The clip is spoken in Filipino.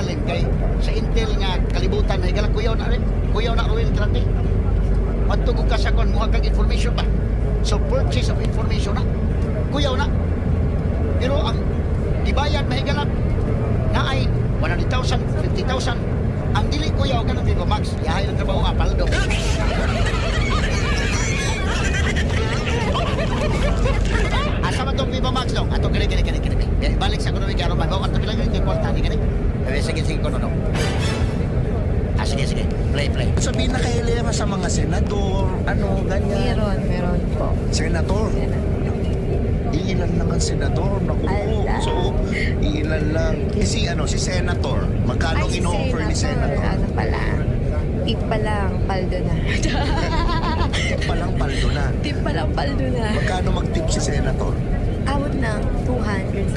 malalim kay sa intel nga kalibutan may galang kuyaw na rin. Kuyaw na Roel Grande. Matugog ka sa kon mo kag information ba. So purchase of information na. Kuyaw na. Pero ang ibayad mahigalan na ay 100,000, 50,000. Ang dili kuyaw ka ng Viva Max. Yahay ng trabaho nga, paldo. Asa man itong Viva Max dong? Ato kini. Balik sa ekonomi karon ba? Bawa ato bilang yung kwarta ni kini. Sige, kono dong. Sige. Play. Sabihin na kay Lema sa mga senador, ano, ganyan. Meron po. Senator. Iilan lang ang senador. Naku po. Ala. So, iilan lang. Si senator. Magkano in-offer ni senator? Ano pala? Tigpa lang, paldo na. Tip pa lang paldo na. Tigpa lang, paldo na. Magkano mag-tip si senator? Awat ng 200.